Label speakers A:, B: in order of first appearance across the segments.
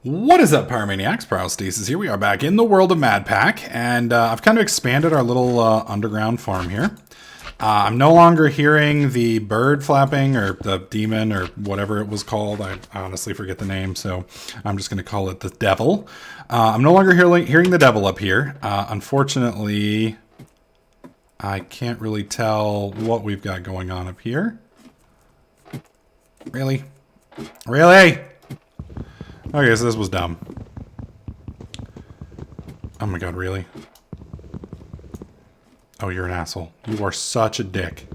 A: What is up, Pyromaniacs? Pyrostasis here. We are back in the world of Madpack, and I've kind of expanded our little underground farm here. I'm no longer hearing the bird flapping or the demon or whatever it was called. I honestly forget the name, so I'm just going to call it the devil. I'm no longer hearing the devil up here. Unfortunately, I can't really tell what we've got going on up here. Really? Really? Okay, so this was dumb. Oh my god, really? Oh, you're an asshole. You are such a dick.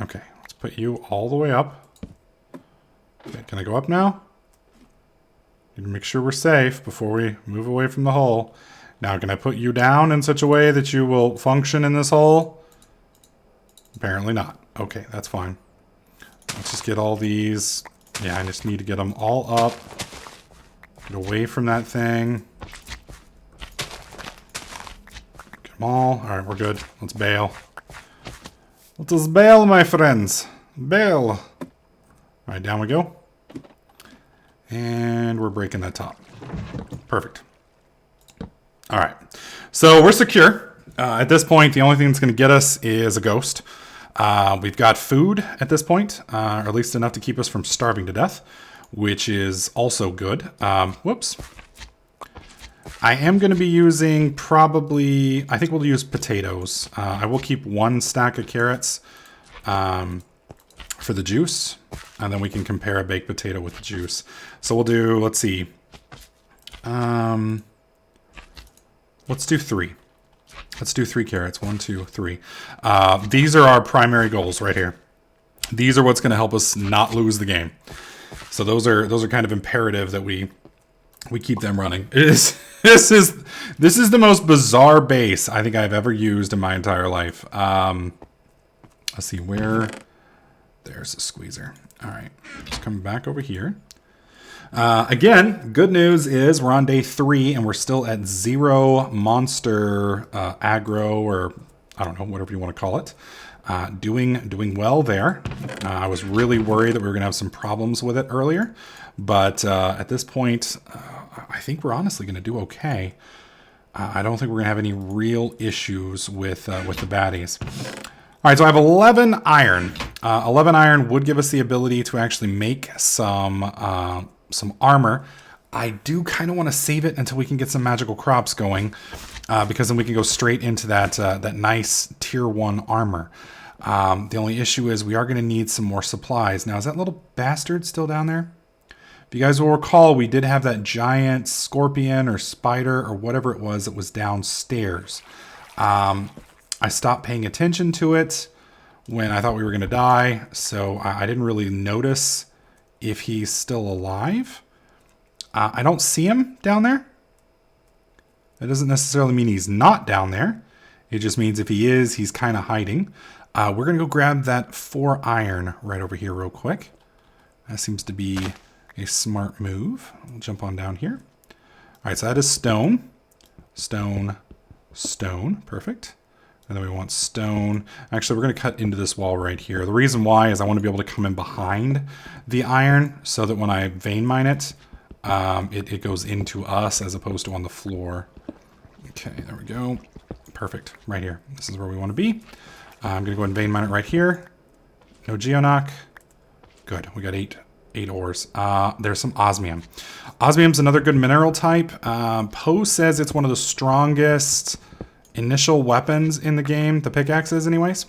A: Okay, let's put you all the way up. Okay, can I go up now? Need to make sure we're safe before we move away from the hole. Now, can I put you down in such a way that you will function in this hole? Apparently not. Okay, that's fine. Let's just get all these... Yeah, I just need to get them all up. Get away from that thing. Get them all. Alright, we're good. Let's bail. Let us bail, my friends. Bail. Alright, down we go. And we're breaking that top. Perfect. Alright. So we're secure. At this point, the only thing that's going to get us is a ghost. We've got food at this point, or at least enough to keep us from starving to death, which is also good. Whoops. I am going to be using probably, I think we'll use potatoes. I will keep one stack of carrots for the juice, and then we can compare a baked potato with the juice. So we'll do, let's see. Let's do 3. Let's do 3 carrots. 1, 2, 3. These are our primary goals right here. These are what's going to help us not lose the game. So those are kind of imperative that we keep them running. This is the most bizarre base I think I've ever used in my entire life. Let's see where. There's a squeezer. All right, just coming back over here. Again, good news is we're on day 3 and we're still at 0 monster aggro, or I don't know, whatever you want to call it. Doing well there. I was really worried that we were going to have some problems with it earlier, but at this point, I think we're honestly going to do okay. I don't think we're going to have any real issues with the baddies. All right, so I have 11 iron. 11 iron would give us the ability to actually make some armor. I do kind of want to save it until we can get some magical crops going, because then we can go straight into that nice tier 1 armor. The only issue is we are going to need some more supplies. Now, is that little bastard still down there? If you guys will recall, we did have that giant scorpion or spider or whatever it was that was downstairs. I stopped paying attention to it when I thought we were going to die, so I didn't really notice if he's still alive. I don't see him down there. That doesn't necessarily mean he's not down there. It just means if he is, he's kind of hiding. We're going to go grab that 4 iron right over here real quick. That seems to be a smart move. We'll jump on down here. All right, so that is stone. Stone, stone. Perfect. And then we want stone. Actually, we're going to cut into this wall right here. The reason why is I want to be able to come in behind the iron so that when I vein mine it, it goes into us as opposed to on the floor. Okay, there we go. Perfect. Right here. This is where we want to be. I'm going to go ahead and vein mine it right here. No geonock. Good. We got 8 ores. There's some osmium. Osmium's another good mineral type. Poe says it's one of the strongest initial weapons in the game, the pickaxes anyways.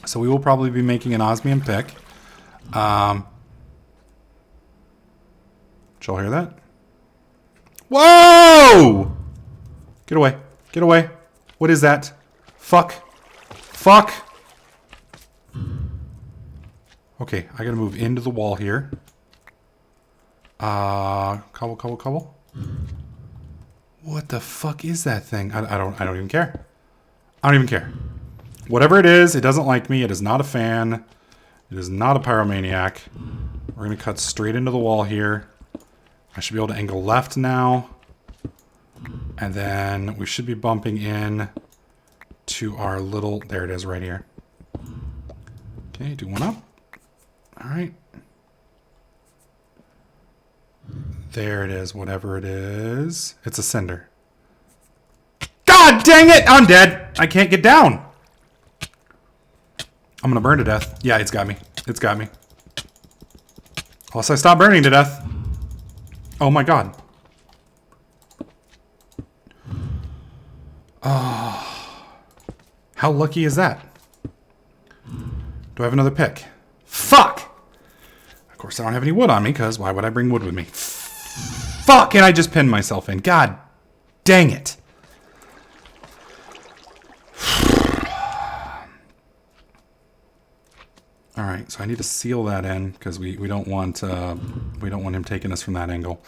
A: So we will probably be making an osmium pick. Did y'all hear that? Whoa! Get away. Get away. What is that? Fuck. Fuck. Okay, I gotta move into the wall here. Cobble, cobble, cobble. What the fuck is that thing? I don't even care. I don't even care. Whatever it is, it doesn't like me. It is not a fan. It is not a pyromaniac. We're going to cut straight into the wall here. I should be able to angle left now. And then we should be bumping in to our little... There it is right here. Okay, do one up. All right. There it is, whatever it is. It's a cinder. God dang it! I'm dead. I can't get down. I'm gonna burn to death. Yeah, it's got me. It's got me. Unless I stop burning to death. Oh my god. Oh. How lucky is that? Do I have another pick? Fuck! Of course I don't have any wood on me, because why would I bring wood with me? Fuck! And I just pinned myself in. God dang it. All right, so I need to seal that in because we don't want him taking us from that angle.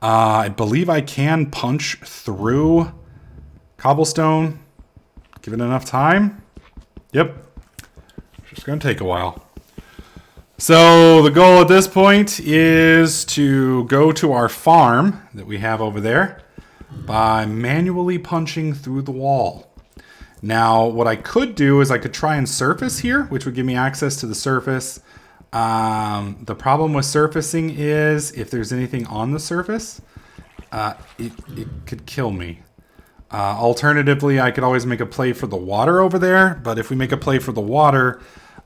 A: I believe I can punch through cobblestone. Give it enough time. Yep. It's just gonna take a while. So the goal at this point is to go to our farm that we have over there by manually punching through the wall. Now, what I could do is I could try and surface here, which would give me access to the surface. The problem with surfacing is if there's anything on the surface, it could kill me. Alternatively, I could always make a play for the water over there, but if we make a play for the water,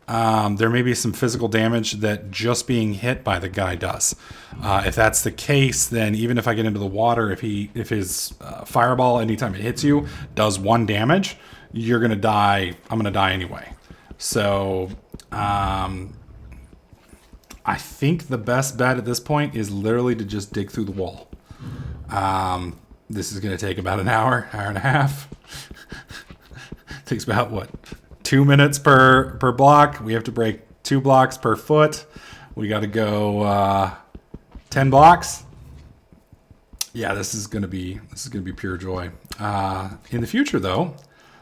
A: there may be some physical damage that just being hit by the guy does. If that's the case, then even if I get into the water, if his fireball, anytime it hits you, does 1 damage, you're gonna die. I'm gonna die anyway. So I think the best bet at this point is literally to just dig through the wall. This is gonna take about an hour and a half. Takes about what? 2 minutes per block. We have to break 2 blocks per foot. We got to go 10 blocks. Yeah, this is gonna be pure joy. In the future, though,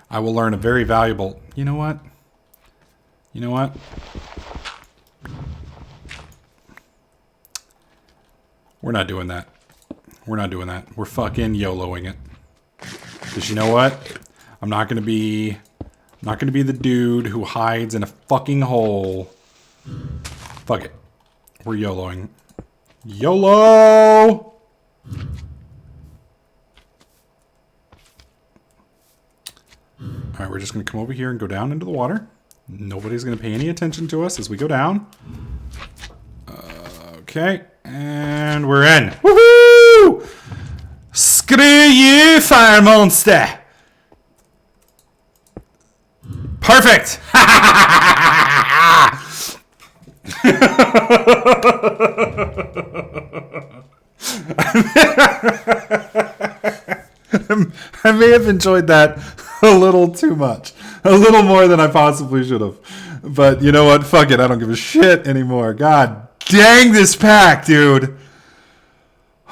A: I will learn a very valuable. You know what? You know what? We're not doing that. We're not doing that. We're fucking YOLOing it. Because you know what? I'm not gonna be the dude who hides in a fucking hole. Fuck it. We're YOLOing. YOLO! Alright, we're just going to come over here and go down into the water. Nobody's going to pay any attention to us as we go down. Okay, and we're in. Woohoo! Screw you, fire monster! Perfect! I may have enjoyed that a little too much. A little more than I possibly should have. But you know what? Fuck it. I don't give a shit anymore. God dang this pack, dude.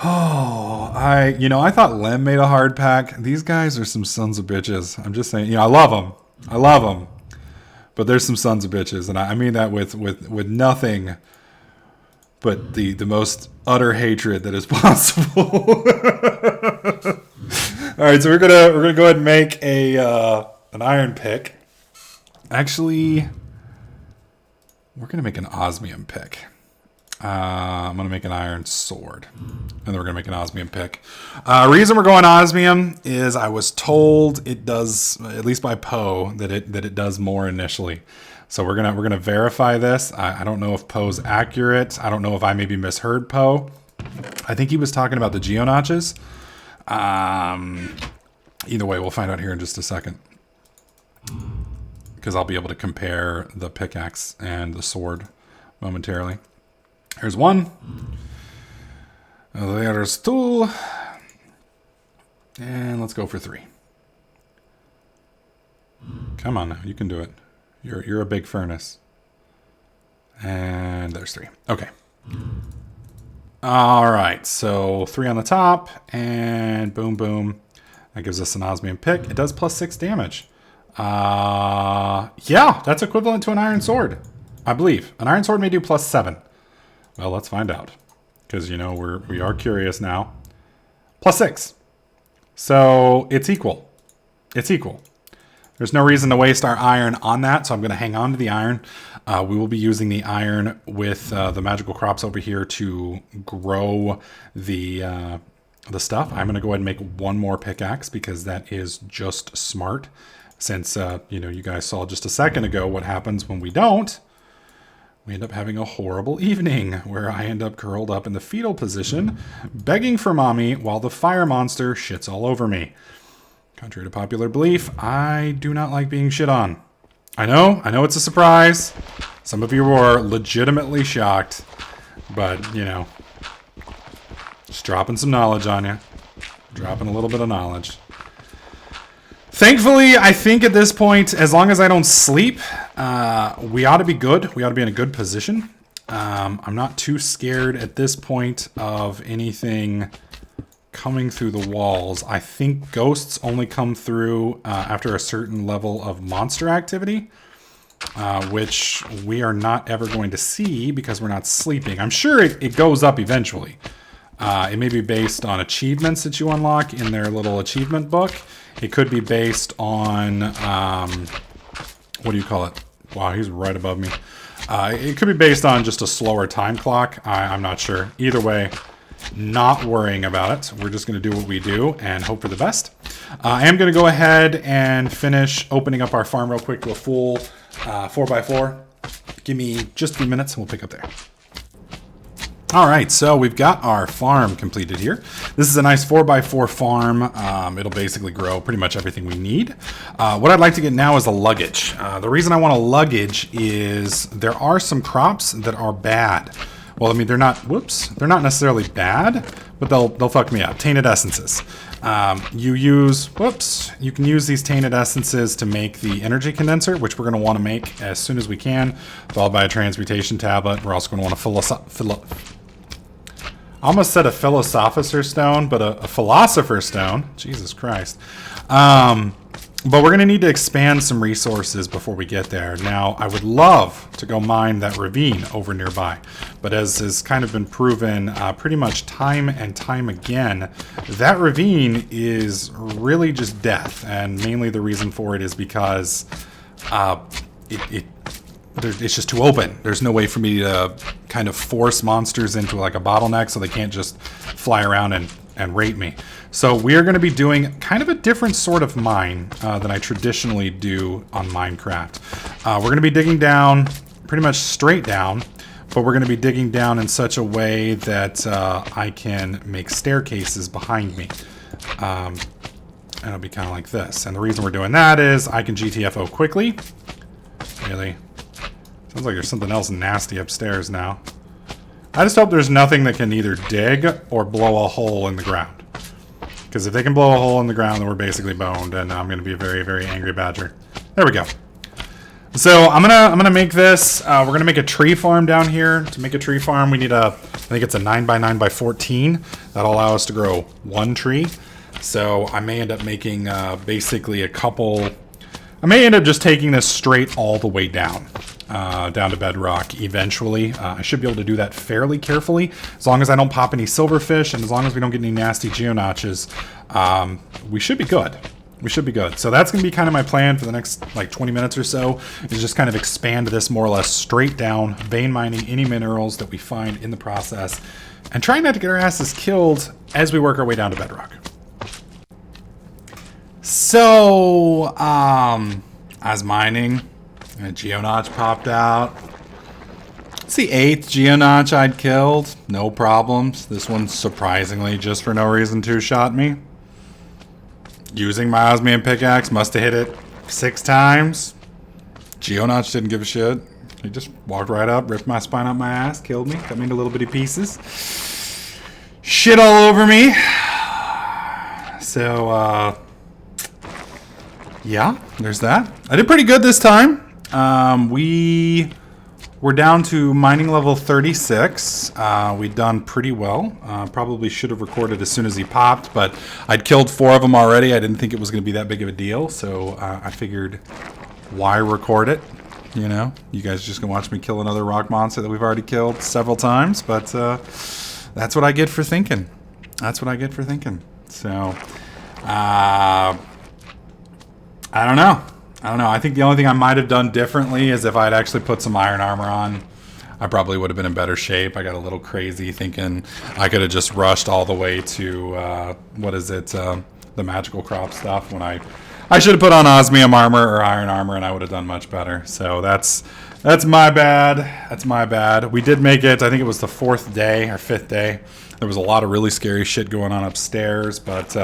A: Oh, I thought Lem made a hard pack. These guys are some sons of bitches. I'm just saying, I love them. I love them. But there's some sons of bitches. And I mean that with nothing but the most utter hatred that is possible. All right, so we're gonna go ahead and make an iron pick. Actually, we're gonna make an osmium pick. I'm gonna make an iron sword, and then we're gonna make an osmium pick. Reason we're going osmium is I was told it does, at least by Poe, that it does more initially. So we're gonna verify this. I don't know if Poe's accurate. I don't know if I maybe misheard Poe. I think he was talking about the geonotches. Either way, we'll find out here in just a second, because I'll be able to compare the pickaxe and the sword momentarily. Here's one. There's 2. And let's go for 3. Come on now, you can do it. You're a big furnace. And there's 3. Okay. All right, so 3 on the top, and boom, boom. That gives us an osmium pick. It does plus 6 damage. Yeah, that's equivalent to an iron sword, I believe. An iron sword may do plus 7. Well, let's find out, because we are curious now. Plus 6, so it's equal. It's equal. There's no reason to waste our iron on that, so I'm going to hang on to the iron. We will be using the iron with the magical crops over here to grow the stuff. I'm going to go ahead and make one more pickaxe because that is just smart. Since, you guys saw just a second ago what happens when we don't. We end up having a horrible evening where I end up curled up in the fetal position, begging for mommy while the fire monster shits all over me. Contrary to popular belief, I do not like being shit on. I know it's a surprise. Some of you are legitimately shocked, but, just dropping some knowledge on you. Dropping a little bit of knowledge. Thankfully, I think at this point, as long as I don't sleep, we ought to be good. We ought to be in a good position. I'm not too scared at this point of anything coming through the walls. I think ghosts only come through after a certain level of monster activity, which we are not ever going to see because we're not sleeping. I'm sure it goes up eventually. It may be based on achievements that you unlock in their little achievement book. It could be based on, what do you call it? Wow, he's right above me. It could be based on just a slower time clock. I'm not sure. Either way, not worrying about it. We're just going to do what we do and hope for the best. I am going to go ahead and finish opening up our farm real quick to a full 4x4. Give me just a few minutes and we'll pick up there. All right, so we've got our farm completed here. This is a nice 4x4 farm. It'll basically grow pretty much everything we need. What I'd like to get now is a luggage. The reason I want a luggage is there are some crops that are bad. Well, I mean, they're not necessarily bad, but they'll fuck me up. Tainted essences. You can use these tainted essences to make the energy condenser, which we're going to want to make as soon as we can, followed by a transmutation tablet. We're also going to want I almost said a philosopher stone, but a philosopher stone. Jesus Christ. But we're going to need to expand some resources before we get there. Now, I would love to go mine that ravine over nearby. But as has kind of been proven pretty much time and time again, that ravine is really just death. And mainly the reason for it is because it's just too open. There's no way for me to kind of force monsters into like a bottleneck so they can't just fly around and rape me. So we are going to be doing kind of a different sort of mine than I traditionally do on Minecraft. We're going to be digging down pretty much straight down, but we're going to be digging down in such a way that I can make staircases behind me. And it'll be kind of like this. And the reason we're doing that is I can GTFO quickly. Really? Sounds like there's something else nasty upstairs now. I just hope there's nothing that can either dig or blow a hole in the ground. Because if they can blow a hole in the ground, then we're basically boned, and I'm going to be a very, very angry badger. There we go. So I'm gonna make this. We're gonna make a tree farm down here. To make a tree farm, we need I think it's a 9x9x14. That'll allow us to grow one tree. So I may end up making basically a couple. I may end up just taking this straight all the way down. Down to bedrock eventually. I should be able to do that fairly carefully, as long as I don't pop any silverfish and as long as we don't get any nasty geonotches. We should be good. We should be good. So that's going to be kind of my plan for the next like 20 minutes or so, is just kind of expand this more or less straight down, vein mining any minerals that we find in the process, and trying not to get our asses killed as we work our way down to bedrock. So, I was mining. A geonotch popped out. It's the 8th geonotch I'd killed. No problems. This one, surprisingly, just for no reason, two-shot me. Using my osmium pickaxe, must have hit it 6 times. Geonotch didn't give a shit. He just walked right up, ripped my spine up my ass, killed me, cut me into little bitty pieces. Shit all over me. So, yeah, there's that. I did pretty good this time. We were down to mining level 36. We'd done pretty well. Probably should have recorded as soon as he popped, but I'd killed 4 of them already. I didn't think it was going to be that big of a deal, so I figured, why record it? You know, you guys are just going to watch me kill another rock monster that we've already killed several times, but that's what I get for thinking. That's what I get for thinking. So, I don't know. I don't know. I think the only thing I might have done differently is if I had actually put some iron armor on, I probably would have been in better shape. I got a little crazy thinking I could have just rushed all the way to, what is it, the magical crop stuff when I should have put on osmium armor or iron armor and I would have done much better. So that's my bad. That's my bad. We did make it. I think it was the 4th day or 5th day. There was a lot of really scary shit going on upstairs, but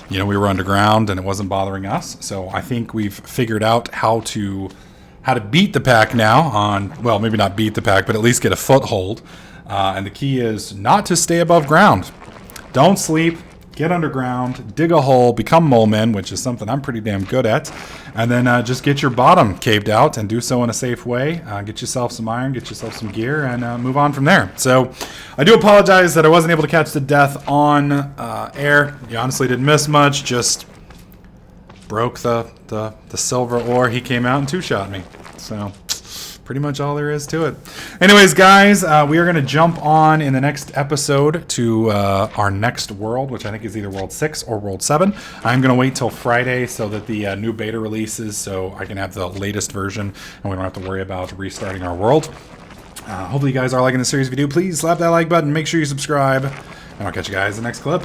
A: you know, we were underground and it wasn't bothering us. So I think we've figured out how to beat the pack now on, well, maybe not beat the pack, but at least get a foothold. And the key is not to stay above ground. Don't sleep. Get underground, dig a hole, become mole men, which is something I'm pretty damn good at, and then just get your bottom caved out and do so in a safe way. Get yourself some iron, get yourself some gear, and move on from there. So I do apologize that I wasn't able to catch the death on air. You honestly didn't miss much, just broke the silver ore. He came out and two-shot me. So pretty much all there is to it. Anyways, guys, we are going to jump on in the next episode to our next world, which I think is either World 6 or World 7. I'm going to wait till Friday so that the new beta releases so I can have the latest version and we don't have to worry about restarting our world. Hopefully you guys are liking the series. If you do, please slap that like button, make sure you subscribe, and I'll catch you guys in the next clip.